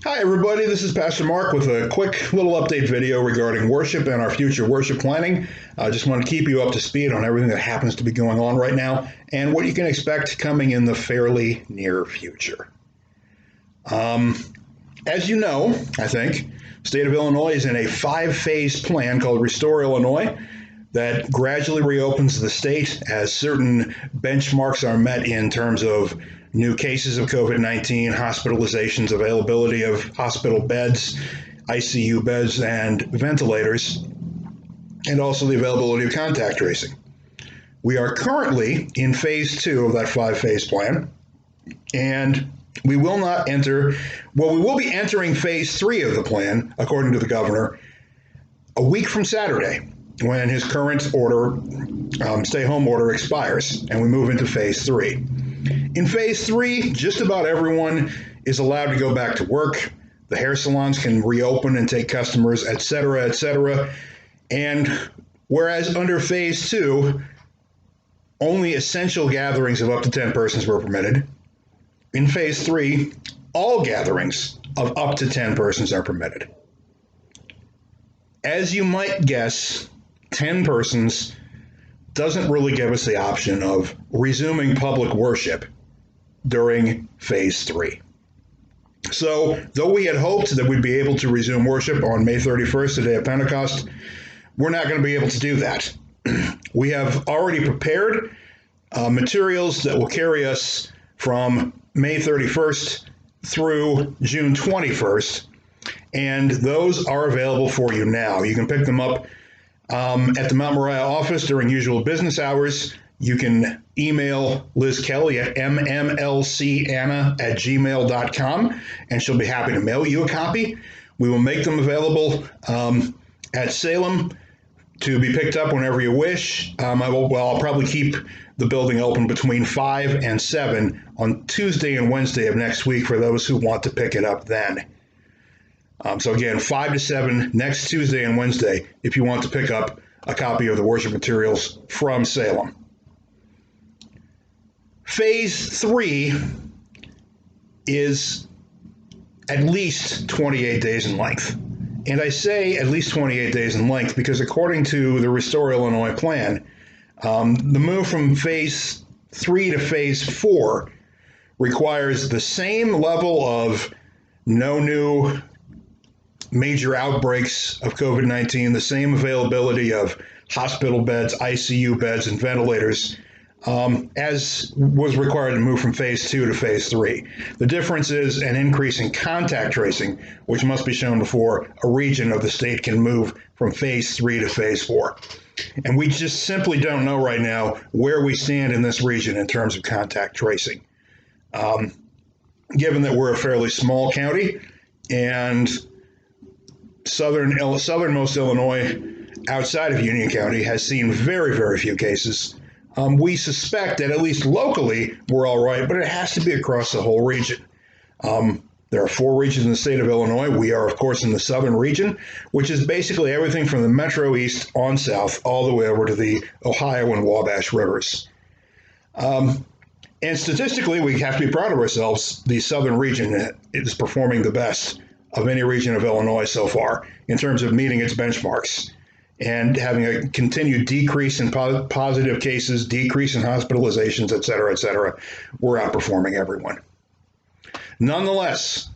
Hi, everybody. This is Pastor Mark with a quick little update video regarding worship and our future worship planning. I just want to keep you up to speed on everything that happens to be going on right now and what you can expect coming in the fairly near future. As you know, I think, the state of Illinois is in a 5-phase plan called Restore Illinois that gradually reopens the state as certain benchmarks are met in terms of new cases of COVID-19, hospitalizations, availability of hospital beds, ICU beds, and ventilators, and also the availability of contact tracing. We are currently in phase 2 of that 5-phase plan, and we will be entering phase 3 of the plan, according to the governor, a week from Saturday, when his current stay-home order expires, and we move into phase 3. In phase 3, just about everyone is allowed to go back to work. The hair salons can reopen and take customers, etc., etc. And whereas under phase 2, only essential gatherings of up to 10 persons were permitted, in phase 3, all gatherings of up to 10 persons are permitted. As you might guess, 10 persons doesn't really give us the option of resuming public worship during phase 3. So, though we had hoped that we'd be able to resume worship on May 31st, the day of Pentecost, we're not going to be able to do that. We have already prepared materials that will carry us from May 31st through June 21st, and those are available for you now. You can pick them up at the Mount Moriah office during usual business hours. You can email Liz Kelly at mmlcanna@gmail.com, and she'll be happy to mail you a copy. We will make them available at Salem to be picked up whenever you wish. I'll probably keep the building open between 5 and 7 on Tuesday and Wednesday of next week for those who want to pick it up then. So again, 5 to 7 next Tuesday and Wednesday if you want to pick up a copy of the worship materials from Salem. Phase 3 is at least 28 days in length. And I say at least 28 days in length because according to the Restore Illinois plan, the move from phase 3 to phase 4 requires the same level of no new major outbreaks of COVID-19, the same availability of hospital beds, ICU beds, and ventilators as was required to move from phase 2 to phase 3. The difference is an increase in contact tracing, which must be shown before a region of the state can move from phase 3 to phase 4. And we just simply don't know right now where we stand in this region in terms of contact tracing. Given that we're a fairly small county and southernmost Illinois outside of Union County has seen very, very few cases, we suspect that at least locally we're all right, but it has to be across the whole region. There are 4 regions in the state of Illinois. We are, of course, in the southern region, which is basically everything from the Metro East on south all the way over to the Ohio and Wabash rivers. And statistically, we have to be proud of ourselves. The southern region is performing the best of any region of Illinois so far in terms of meeting its benchmarks and having a continued decrease in positive cases, decrease in hospitalizations, et cetera, et cetera. We're outperforming everyone. Nonetheless,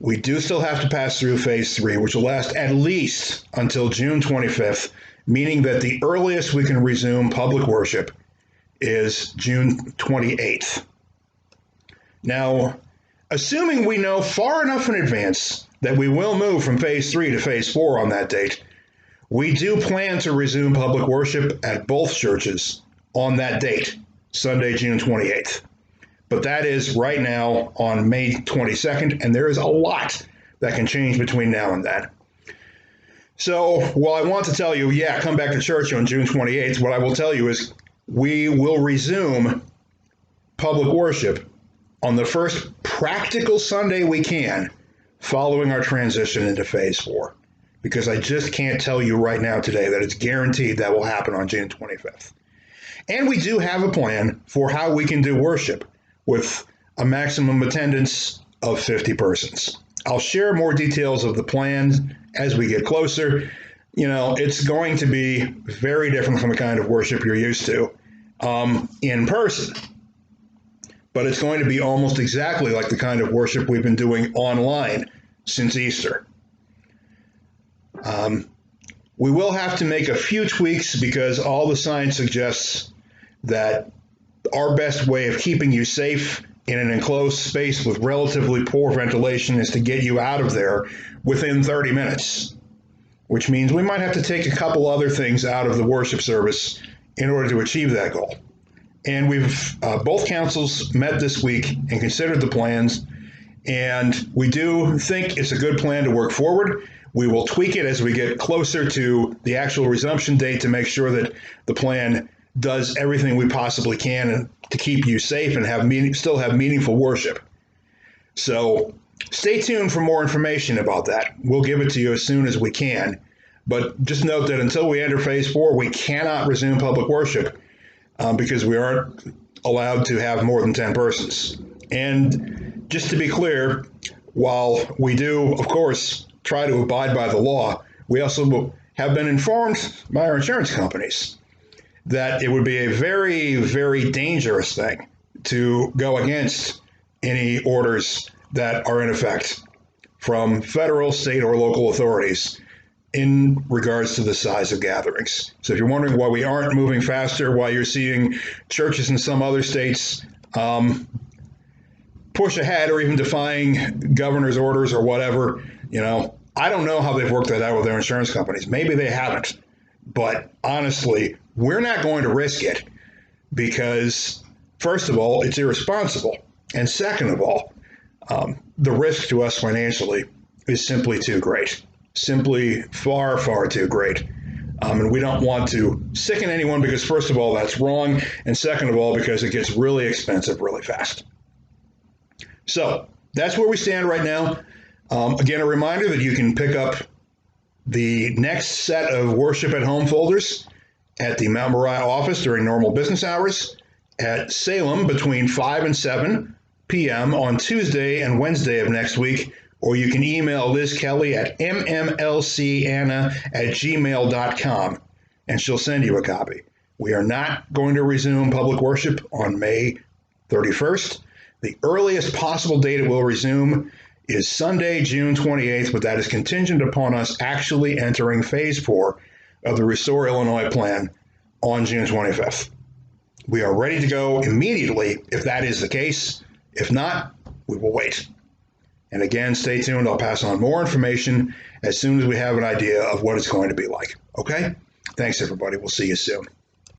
we do still have to pass through phase 3, which will last at least until June 25th, meaning that the earliest we can resume public worship is June 28th. Now, assuming we know far enough in advance that we will move from phase 3 to phase 4 on that date, we do plan to resume public worship at both churches on that date, Sunday, June 28th. But that is right now on May 22nd, and there is a lot that can change between now and then. So while I want to tell you, come back to church on June 28th, what I will tell you is we will resume public worship on the first practical Sunday we can following our transition into phase 4. Because I just can't tell you right now today that it's guaranteed that will happen on June 25th. And we do have a plan for how we can do worship with a maximum attendance of 50 persons. I'll share more details of the plan as we get closer. It's going to be very different from the kind of worship you're used to in person, but it's going to be almost exactly like the kind of worship we've been doing online since Easter. We will have to make a few tweaks because all the science suggests that our best way of keeping you safe in an enclosed space with relatively poor ventilation is to get you out of there within 30 minutes, which means we might have to take a couple other things out of the worship service in order to achieve that goal. And we've both councils met this week and considered the plans, and we do think it's a good plan to work forward. We will tweak it as we get closer to the actual resumption date to make sure that the plan does everything we possibly can to keep you safe and still have meaningful worship. So stay tuned for more information about that. We'll give it to you as soon as we can. But just note that until we enter phase 4, we cannot resume public worship because we aren't allowed to have more than 10 persons. And just to be clear, while we do, of course, try to abide by the law, we also have been informed by our insurance companies that it would be a very, very dangerous thing to go against any orders that are in effect from federal, state, or local authorities in regards to the size of gatherings. So if you're wondering why we aren't moving faster, why you're seeing churches in some other states push ahead or even defying governor's orders or whatever, I don't know how they've worked that out with their insurance companies. Maybe they haven't. But honestly, we're not going to risk it because, first of all, it's irresponsible. And second of all, the risk to us financially is simply too great, simply far, far too great. And we don't want to sicken anyone because, first of all, that's wrong. And second of all, because it gets really expensive really fast. So that's where we stand right now. Again, a reminder that you can pick up the next set of Worship at Home folders at the Mount Moriah office during normal business hours, at Salem between 5 and 7 p.m. on Tuesday and Wednesday of next week, or you can email Liz Kelly at mmlcanna@gmail.com, and she'll send you a copy. We are not going to resume public worship on May 31st. The earliest possible date it will resume is Sunday, June 28th, but that is contingent upon us actually entering phase 4 of the Restore Illinois plan on June 25th. We are ready to go immediately if that is the case. If not, we will wait. And again, stay tuned. I'll pass on more information as soon as we have an idea of what it's going to be like. Okay? Thanks, everybody. We'll see you soon.